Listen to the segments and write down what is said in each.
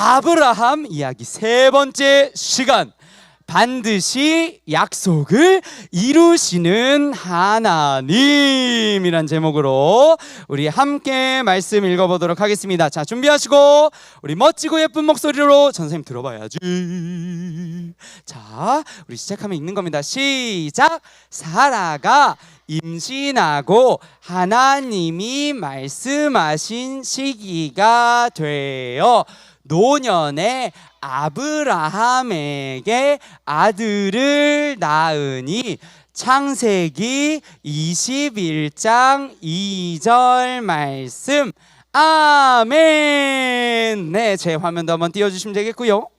아브라함 이야기 세 번째 시간, 반드시 약속을 이루시는 하나님이란 제목으로 우리 함께 말씀 읽어보도록 하겠습니다. 자, 준비하시고 우리 멋지고 예쁜 목소리로 선생님 들어봐야지. 자, 우리 시작하면 읽는 겁니다. 시작. 사라가 임신하고 하나님이 말씀하신 시기가 되어 노년에 아브라함에게 아들을 낳으니 창세기 21장 2절 말씀. 아멘. 네, 제 화면도 한번 띄워주시면 되겠고요.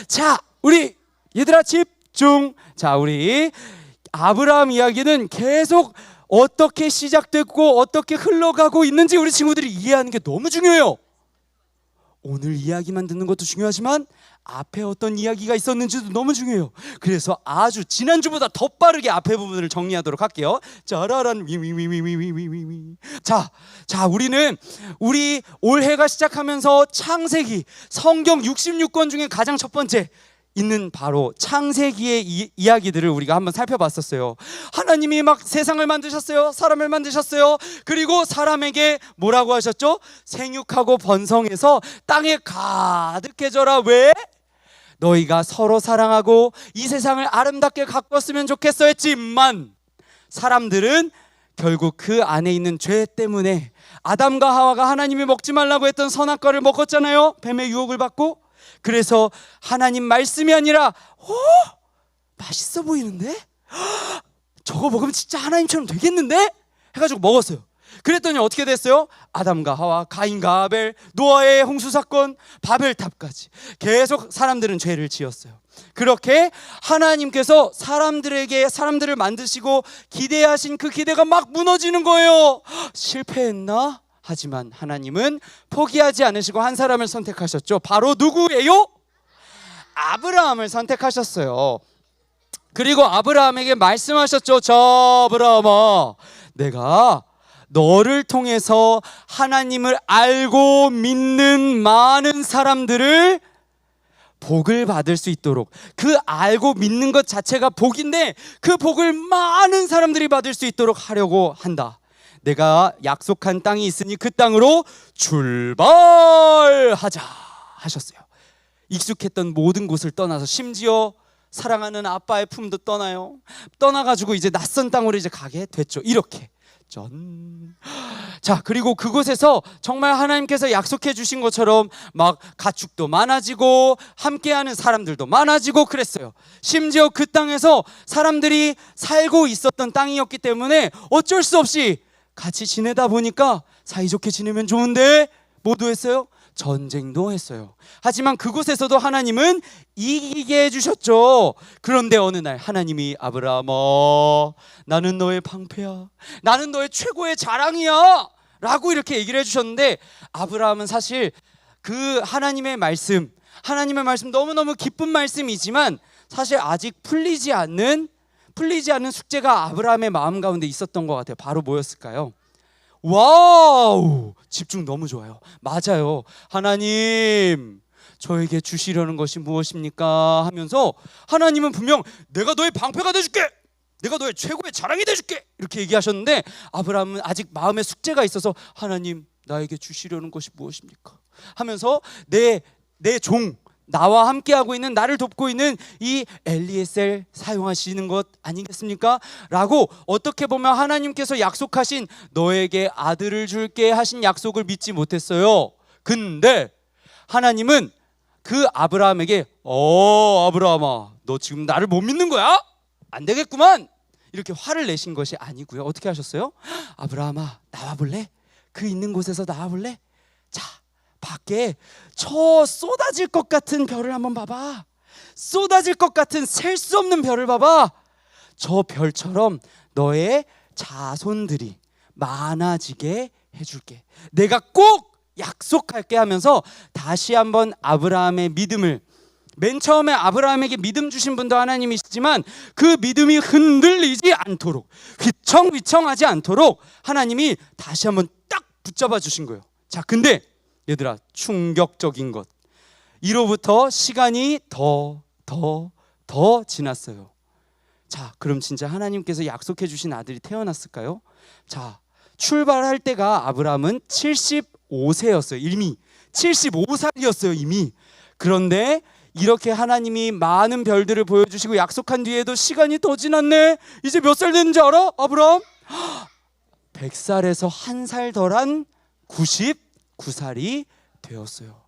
자, 우리 얘들아 집중. 자, 우리 아브라함 이야기는 계속 어떻게 시작됐고 어떻게 흘러가고 있는지 우리 친구들이 이해하는 게 너무 중요해요. 오늘 이야기만 듣는 것도 중요하지만 앞에 어떤 이야기가 있었는지도 너무 중요해요. 그래서 아주 지난주보다 더 빠르게 앞에 부분을 정리하도록 할게요. 짜라란 위위위위위위위위. 자, 우리는 우리 올해가 시작하면서 창세기 성경 66권 중에 가장 첫 번째 있는 바로 창세기의 이야기들을 우리가 한번 살펴봤었어요. 하나님이 막 세상을 만드셨어요. 사람을 만드셨어요. 그리고 사람에게 뭐라고 하셨죠? 생육하고 번성해서 땅에 가득해져라. 왜? 너희가 서로 사랑하고 이 세상을 아름답게 가꿨으면 좋겠어 했지만 사람들은 결국 그 안에 있는 죄 때문에 아담과 하와가 하나님이 먹지 말라고 했던 선악과를 먹었잖아요. 뱀의 유혹을 받고. 그래서 하나님 말씀이 아니라 맛있어 보이는데? 저거 먹으면 진짜 하나님처럼 되겠는데? 해가지고 먹었어요. 그랬더니 어떻게 됐어요? 아담과 하와, 가인과 아벨, 노아의 홍수 사건, 바벨탑까지 계속 사람들은 죄를 지었어요. 그렇게 하나님께서 사람들을 만드시고 기대하신 그 기대가 막 무너지는 거예요. 실패했나? 하지만 하나님은 포기하지 않으시고 한 사람을 선택하셨죠. 바로 누구예요? 아브라함을 선택하셨어요. 그리고 아브라함에게 말씀하셨죠. 저 아브라함아, 내가 너를 통해서 하나님을 알고 믿는 많은 사람들을 복을 받을 수 있도록, 그 알고 믿는 것 자체가 복인데 그 복을 많은 사람들이 받을 수 있도록 하려고 한다. 내가 약속한 땅이 있으니 그 땅으로 출발하자 하셨어요. 익숙했던 모든 곳을 떠나서 심지어 사랑하는 아빠의 품도 떠나요. 떠나가지고 이제 낯선 땅으로 이제 가게 됐죠. 이렇게 전. 자, 그리고 그곳에서 정말 하나님께서 약속해 주신 것처럼 막 가축도 많아지고 함께하는 사람들도 많아지고 그랬어요. 심지어 그 땅에서 사람들이 살고 있었던 땅이었기 때문에 어쩔 수 없이 같이 지내다 보니까 사이좋게 지내면 좋은데 뭐도 했어요? 전쟁도 했어요. 하지만 그곳에서도 하나님은 이기게 해주셨죠. 그런데 어느 날 하나님이 아브라함아, 나는 너의 방패야, 나는 너의 최고의 자랑이야 라고 이렇게 얘기를 해주셨는데, 아브라함은 사실 그 하나님의 말씀 너무너무 기쁜 말씀이지만 사실 아직 풀리지 않는 숙제가 아브라함의 마음 가운데 있었던 것 같아요. 바로 뭐였을까요? 와우, 집중 너무 좋아요. 맞아요. 하나님, 저에게 주시려는 것이 무엇입니까? 하면서 하나님은 분명 내가 너의 방패가 돼줄게, 내가 너의 최고의 자랑이 돼줄게 이렇게 얘기하셨는데, 아브라함은 아직 마음에 숙제가 있어서 하나님, 나에게 주시려는 것이 무엇입니까? 하면서 내 종, 나와 함께하고 있는, 나를 돕고 있는 이 엘리에셀 사용하시는 것 아니겠습니까? 라고 어떻게 보면 하나님께서 약속하신 너에게 아들을 줄게 하신 약속을 믿지 못했어요. 근데 하나님은 그 아브라함에게 아브라함아, 너 지금 나를 못 믿는 거야? 안 되겠구만 이렇게 화를 내신 것이 아니고요. 어떻게 하셨어요? 아브라함아, 나와볼래? 그 있는 곳에서 나와볼래? 자, 밖에 저 쏟아질 것 같은 별을 한번 봐봐. 쏟아질 것 같은 셀 수 없는 별을 봐봐. 저 별처럼 너의 자손들이 많아지게 해줄게. 내가 꼭 약속할게 하면서 다시 한번 아브라함의 믿음을, 맨 처음에 아브라함에게 믿음 주신 분도 하나님이시지만 그 믿음이 흔들리지 않도록, 휘청휘청하지 않도록 하나님이 다시 한번 딱 붙잡아 주신 거예요. 자, 근데 얘들아, 충격적인 것, 이로부터 시간이 더 지났어요. 자, 그럼 진짜 하나님께서 약속해 주신 아들이 태어났을까요? 자, 출발할 때가 아브라함은 75세였어요. 이미 75살이었어요 이미. 그런데 이렇게 하나님이 많은 별들을 보여주시고 약속한 뒤에도 시간이 더 지났네. 이제 몇 살 됐는지 알아? 아브라함 100살에서 한 살 덜한 99살이 되었어요.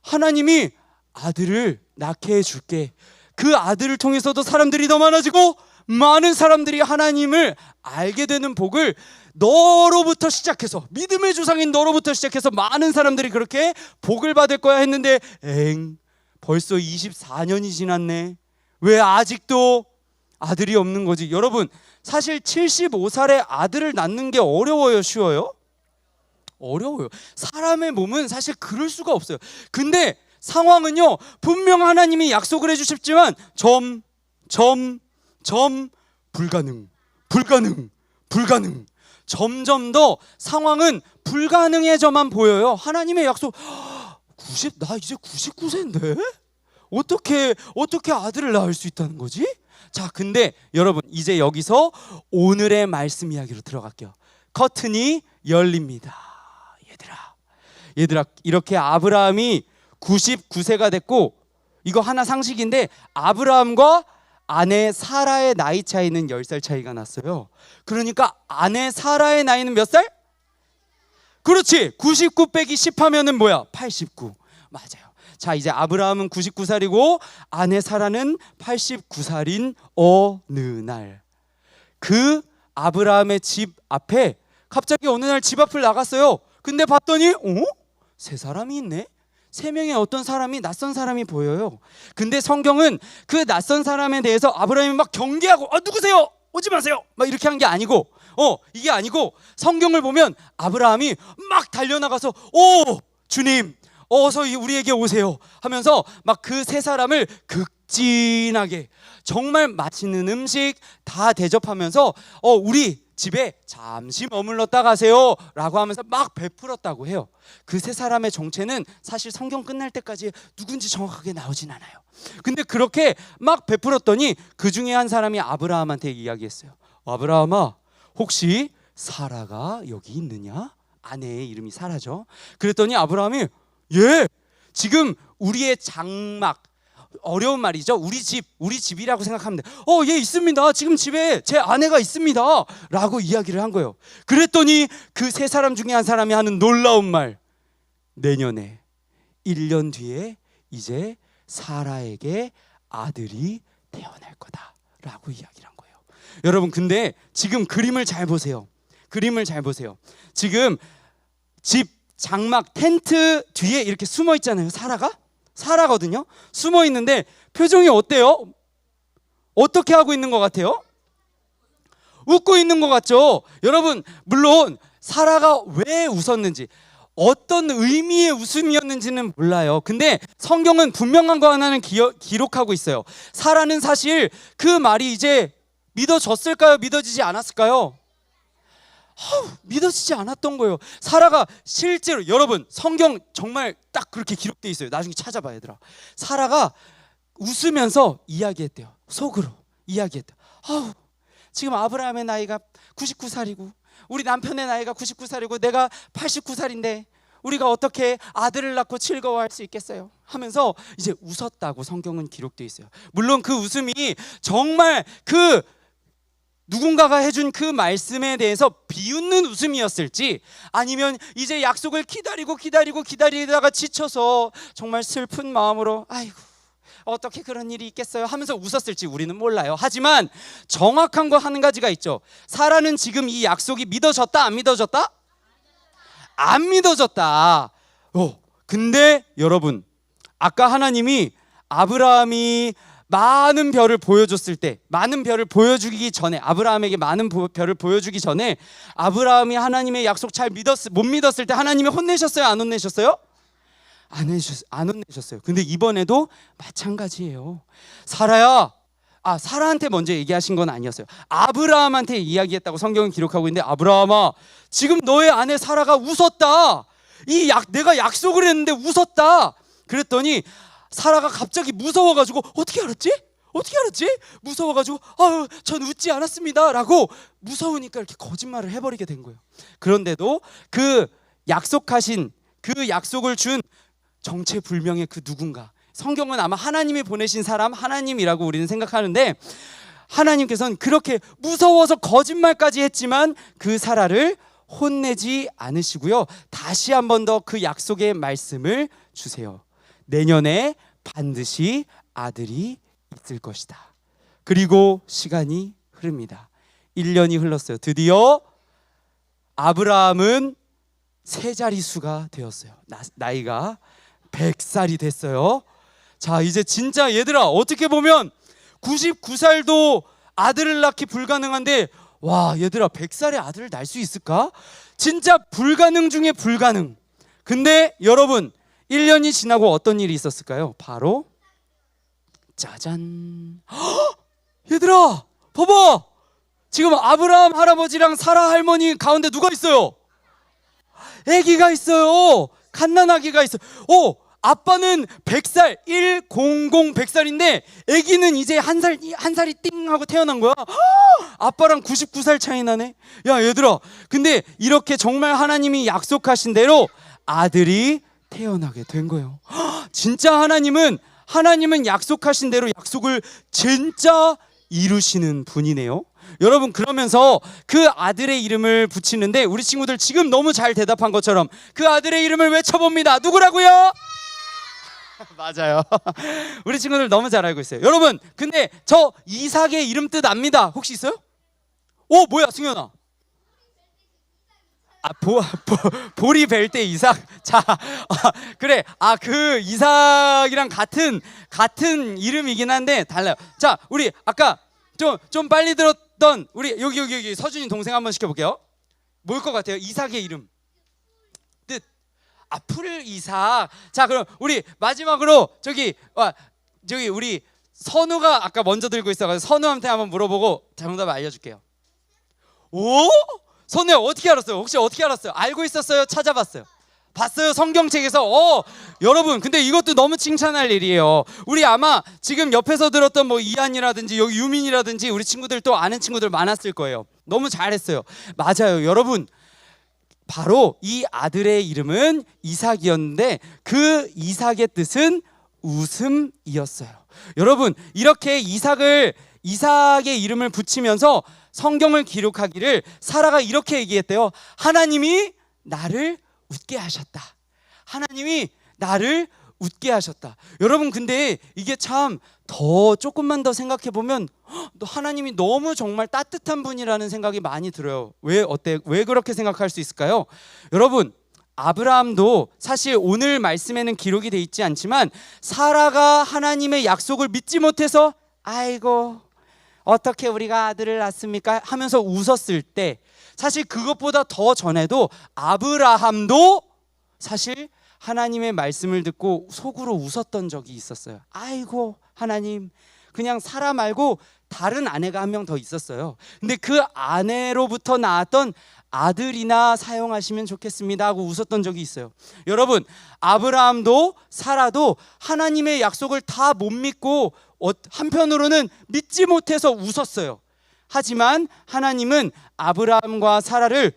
하나님이 아들을 낳게 해줄게. 그 아들을 통해서도 사람들이 더 많아지고 많은 사람들이 하나님을 알게 되는 복을 너로부터 시작해서, 믿음의 조상인 너로부터 시작해서 많은 사람들이 그렇게 복을 받을 거야 했는데 벌써 24년이 지났네. 왜 아직도 아들이 없는 거지? 여러분, 사실 75살에 아들을 낳는 게 어려워요, 쉬워요? 어려워요. 사람의 몸은 사실 그럴 수가 없어요. 근데 상황은요, 분명 하나님이 약속을 해주셨지만 불가능. 점점 더 상황은 불가능해져만 보여요. 하나님의 약속, 나 이제 99세인데 어떻게 아들을 낳을 수 있다는 거지? 자, 근데 여러분, 이제 여기서 오늘의 말씀 이야기로 들어갈게요. 커튼이 열립니다. 얘들아, 이렇게 아브라함이 99세가 됐고, 이거 하나 상식인데 아브라함과 아내 사라의 나이 차이는 10살 차이가 났어요. 그러니까 아내 사라의 나이는 몇 살? 그렇지, 99 빼기 10 하면은 뭐야? 89. 맞아요. 자, 이제 아브라함은 99살이고 아내 사라는 89살인 어느 날, 그 아브라함의 집 앞에 갑자기 어느 날 집 앞을 나갔어요. 근데 봤더니 세 사람이 있네. 세 명의 어떤 사람이, 낯선 사람이 보여요. 근데 성경은 그 낯선 사람에 대해서 아브라함이 막 경계하고 누구세요? 오지 마세요. 막 이렇게 한 게 아니고, 이게 아니고 성경을 보면 아브라함이 막 달려나가서 주님 어서 우리에게 오세요 하면서 막 그 세 사람을 극진하게 정말 맛있는 음식 다 대접하면서 우리 집에 잠시 머물렀다 가세요 라고 하면서 막 베풀었다고 해요. 그 세 사람의 정체는 사실 성경 끝날 때까지 누군지 정확하게 나오진 않아요. 근데 그렇게 막 베풀었더니 그 중에 한 사람이 아브라함한테 이야기했어요. 아브라함아, 혹시 사라가 여기 있느냐? 아내의 이름이 사라죠. 그랬더니 아브라함이 지금 우리의 장막, 어려운 말이죠. 우리 집이라고 생각하면 돼. 예, 있습니다. 지금 집에 제 아내가 있습니다 라고 이야기를 한 거예요. 그랬더니 그 세 사람 중에 한 사람이 하는 놀라운 말, 내년에 1년 뒤에 이제 사라에게 아들이 태어날 거다 라고 이야기를 한 거예요. 여러분, 근데 지금 그림을 잘 보세요. 지금 집 장막 텐트 뒤에 이렇게 숨어 있잖아요. 사라거든요. 숨어 있는데 표정이 어때요? 어떻게 하고 있는 것 같아요? 웃고 있는 것 같죠? 여러분, 물론 사라가 왜 웃었는지, 어떤 의미의 웃음이었는지는 몰라요. 근데 성경은 분명한 거 하나는 기록하고 있어요. 사라는 사실 그 말이 이제 믿어졌을까요? 믿어지지 않았을까요? 믿어지지 않았던 거예요. 사라가 실제로, 여러분, 성경 정말 딱 그렇게 기록되어 있어요. 나중에 찾아봐 얘들아. 사라가 웃으면서 이야기했대요. 속으로 이야기했대요. 지금 아브라함의 나이가 99살이고 우리 남편의 나이가 99살이고 내가 89살인데 우리가 어떻게 아들을 낳고 즐거워할 수 있겠어요? 하면서 이제 웃었다고 성경은 기록되어 있어요. 물론 그 웃음이 정말 그 누군가가 해준 그 말씀에 대해서 비웃는 웃음이었을지, 아니면 이제 약속을 기다리다가 지쳐서 정말 슬픈 마음으로 아이고 어떻게 그런 일이 있겠어요 하면서 웃었을지 우리는 몰라요. 하지만 정확한 거 한 가지가 있죠. 사라는 지금 이 약속이 믿어졌다, 안 믿어졌다? 안 믿어졌다. 근데 여러분, 아까 하나님이 아브라함이 많은 별을 보여줬을 때, 많은 별을 보여주기 전에, 아브라함에게 많은 별을 보여주기 전에 아브라함이 하나님의 약속 못 믿었을 때 하나님이 혼내셨어요? 안 혼내셨어요? 안 혼내셨어요. 근데 이번에도 마찬가지예요. 사라야, 사라한테 먼저 얘기하신 건 아니었어요. 아브라함한테 이야기했다고 성경은 기록하고 있는데, 아브라함아, 지금 너의 아내 사라가 웃었다. 내가 약속을 했는데 웃었다. 그랬더니 사라가 갑자기 무서워가지고 어떻게 알았지? 어떻게 알았지? 무서워가지고 전 웃지 않았습니다 라고 무서우니까 이렇게 거짓말을 해버리게 된 거예요. 그런데도 그 약속하신 그 약속을 준 정체불명의 그 누군가, 성경은 아마 하나님이 보내신 사람, 하나님이라고 우리는 생각하는데 하나님께서는 그렇게 무서워서 거짓말까지 했지만 그 사라를 혼내지 않으시고요, 다시 한 번 더 그 약속의 말씀을 주세요. 내년에 반드시 아들이 있을 것이다. 그리고 시간이 흐릅니다. 1년이 흘렀어요. 드디어 아브라함은 세 자릿수가 되었어요. 나이가 100살이 됐어요. 자, 이제 진짜 얘들아, 어떻게 보면 99살도 아들을 낳기 불가능한데, 와, 얘들아, 100살에 아들을 낳을 수 있을까? 진짜 불가능 중에 불가능. 근데 여러분, 1년이 지나고 어떤 일이 있었을까요? 바로 짜잔. 헉! 얘들아, 봐봐. 지금 아브라함 할아버지랑 사라 할머니 가운데 누가 있어요? 아기가 있어요. 갓난아기가 있어요. 아빠는 100살, 100살인데 아기는 이제 한 살이 띵 하고 태어난 거야. 아빠랑 99살 차이 나네. 야, 얘들아, 근데 이렇게 정말 하나님이 약속하신 대로 아들이 태어나게 된 거예요. 진짜 하나님은 약속하신 대로 약속을 진짜 이루시는 분이네요. 여러분, 그러면서 그 아들의 이름을 붙이는데 우리 친구들 지금 너무 잘 대답한 것처럼 그 아들의 이름을 외쳐봅니다. 누구라고요? 맞아요. 우리 친구들 너무 잘 알고 있어요. 여러분, 근데 저 이삭의 이름 뜻 압니다. 혹시 있어요? 뭐야, 승현아? 보리 벨 때 이삭. 자, 그래. 그 이삭이랑 같은 이름이긴 한데 달라요. 자, 우리 아까 좀 빨리 들었던 우리 여기 서준이 동생 한번 시켜볼게요. 뭘 것 같아요? 이삭의 이름 뜻. 풀 이삭. 자, 그럼 우리 마지막으로 저기 우리 선우가 아까 먼저 들고 있어가지고 선우한테 한번 물어보고 정답 알려줄게요. 선우야, 어떻게 알았어요? 혹시 어떻게 알았어요? 알고 있었어요? 찾아봤어요? 봤어요? 성경책에서. 여러분, 근데 이것도 너무 칭찬할 일이에요. 우리 아마 지금 옆에서 들었던 이한이라든지 여기 유민이라든지 우리 친구들 또 아는 친구들 많았을 거예요. 너무 잘했어요. 맞아요. 여러분, 바로 이 아들의 이름은 이삭이었는데 그 이삭의 뜻은 웃음이었어요. 여러분, 이렇게 이삭의 이름을 붙이면서 성경을 기록하기를 사라가 이렇게 얘기했대요. 하나님이 나를 웃게 하셨다. 하나님이 나를 웃게 하셨다. 여러분, 근데 이게 참 조금만 더 생각해 보면 하나님이 너무 정말 따뜻한 분이라는 생각이 많이 들어요. 왜 그렇게 생각할 수 있을까요? 여러분, 아브라함도 사실 오늘 말씀에는 기록이 돼 있지 않지만 사라가 하나님의 약속을 믿지 못해서 아이고 어떻게 우리가 아들을 낳습니까? 하면서 웃었을 때, 사실 그것보다 더 전에도 아브라함도 사실 하나님의 말씀을 듣고 속으로 웃었던 적이 있었어요. 아이고 하나님, 그냥 사라 말고 다른 아내가 한 명 더 있었어요. 근데 그 아내로부터 나왔던 아들이나 사용하시면 좋겠습니다 하고 웃었던 적이 있어요. 여러분, 아브라함도 사라도 하나님의 약속을 다 못 믿고 한편으로는 믿지 못해서 웃었어요. 하지만 하나님은 아브라함과 사라를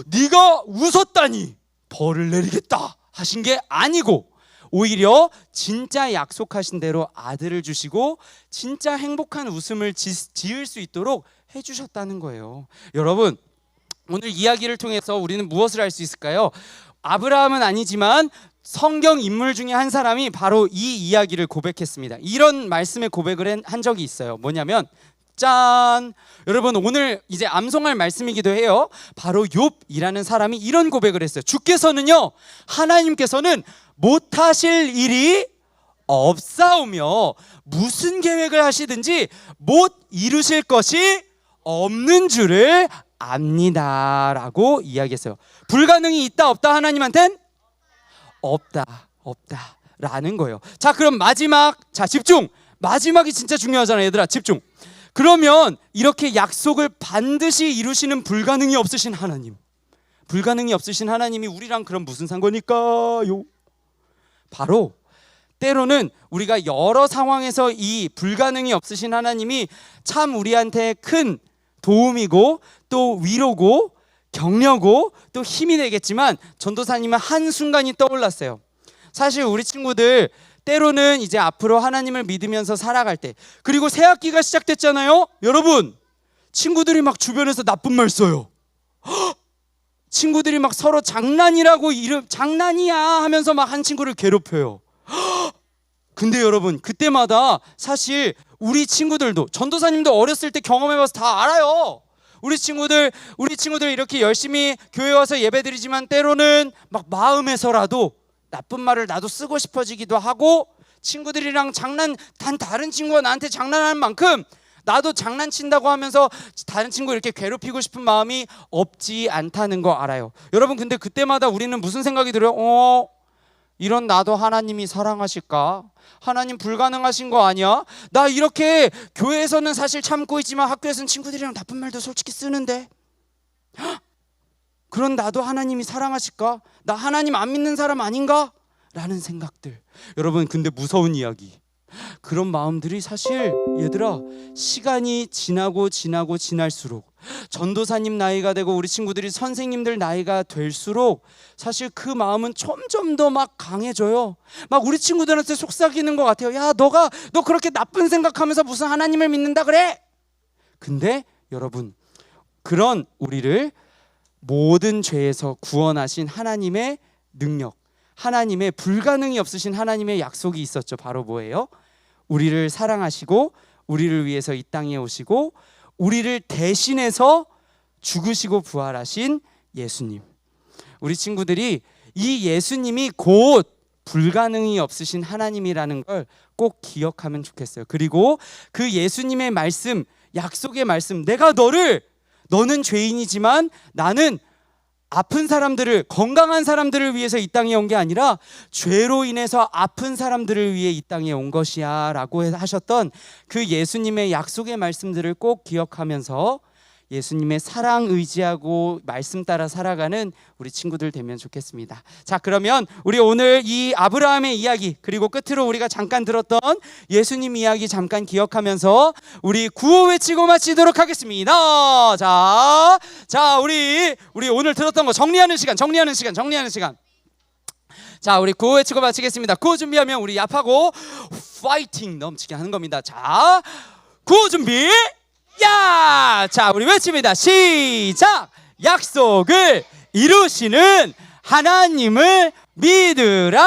네가 웃었다니 벌을 내리겠다 하신 게 아니고, 오히려 진짜 약속하신 대로 아들을 주시고 진짜 행복한 웃음을 지을 수 있도록 해주셨다는 거예요. 여러분, 오늘 이야기를 통해서 우리는 무엇을 알 수 있을까요? 아브라함은 아니지만 성경 인물 중에 한 사람이 바로 이 이야기를 고백했습니다. 이런 말씀의 고백을 한 적이 있어요. 뭐냐면 짠! 여러분, 오늘 이제 암송할 말씀이기도 해요. 바로 욥이라는 사람이 이런 고백을 했어요. 주께서는요, 하나님께서는 못하실 일이 없사오며 무슨 계획을 하시든지 못 이루실 것이 없는 줄을 압니다 라고 이야기했어요. 불가능이 있다 없다? 하나님한텐 없다 라는 거예요. 자, 그럼 마지막, 집중. 마지막이 진짜 중요하잖아요. 얘들아, 집중. 그러면 이렇게 약속을 반드시 이루시는 불가능이 없으신 하나님이 우리랑 그럼 무슨 상관일까요? 바로 때로는 우리가 여러 상황에서 이 불가능이 없으신 하나님이 참 우리한테 큰 도움이고 또 위로고 격려고 또 힘이 되겠지만, 전도사님은 한순간이 떠올랐어요. 사실 우리 친구들 때로는 이제 앞으로 하나님을 믿으면서 살아갈 때, 그리고 새 학기가 시작됐잖아요. 여러분, 친구들이 막 주변에서 나쁜 말 써요. 친구들이 막 서로 장난이라고 장난이야 하면서 막 한 친구를 괴롭혀요. 근데 여러분, 그때마다 사실 우리 친구들도, 전도사님도 어렸을 때 경험해봐서 다 알아요. 우리 친구들 이렇게 열심히 교회 와서 예배드리지만 때로는 막 마음에서라도 나쁜 말을 나도 쓰고 싶어지기도 하고, 친구들이랑 다른 친구가 나한테 장난하는 만큼 나도 장난친다고 하면서 다른 친구 이렇게 괴롭히고 싶은 마음이 없지 않다는 거 알아요. 여러분, 근데 그때마다 우리는 무슨 생각이 들어요? 이런 나도 하나님이 사랑하실까? 하나님 불가능하신 거 아니야? 나 이렇게 교회에서는 사실 참고 있지만 학교에서는 친구들이랑 나쁜 말도 솔직히 쓰는데, 그런 나도 하나님이 사랑하실까? 나 하나님 안 믿는 사람 아닌가? 라는 생각들. 여러분, 근데 무서운 이야기, 그런 마음들이 사실 얘들아, 시간이 지날수록, 전도사님 나이가 되고 우리 친구들이 선생님들 나이가 될수록 사실 그 마음은 점점 더 막 강해져요. 막 우리 친구들한테 속삭이는 것 같아요. 야, 너 그렇게 나쁜 생각하면서 무슨 하나님을 믿는다 그래? 근데 여러분, 그런 우리를 모든 죄에서 구원하신 하나님의 능력, 하나님의 불가능이 없으신 하나님의 약속이 있었죠. 바로 뭐예요? 우리를 사랑하시고 우리를 위해서 이 땅에 오시고 우리를 대신해서 죽으시고 부활하신 예수님. 우리 친구들이 이 예수님이 곧 불가능이 없으신 하나님이라는 걸 꼭 기억하면 좋겠어요. 그리고 그 예수님의 말씀, 약속의 말씀, 너는 죄인이지만 나는 아픈 사람들을, 건강한 사람들을 위해서 이 땅에 온 게 아니라 죄로 인해서 아픈 사람들을 위해 이 땅에 온 것이야 라고 하셨던 그 예수님의 약속의 말씀들을 꼭 기억하면서 예수님의 사랑 의지하고 말씀 따라 살아가는 우리 친구들 되면 좋겠습니다. 자, 그러면 우리 오늘 이 아브라함의 이야기, 그리고 끝으로 우리가 잠깐 들었던 예수님 이야기 잠깐 기억하면서 우리 구호 외치고 마치도록 하겠습니다. 자, 우리 오늘 들었던 거 정리하는 시간. 자, 우리 구호 외치고 마치겠습니다. 구호 준비하면 우리 yap하고 파이팅 넘치게 하는 겁니다. 자, 구호 준비. 야! 자, 우리 외칩니다. 시작! 약속을 이루시는 하나님을 믿으라.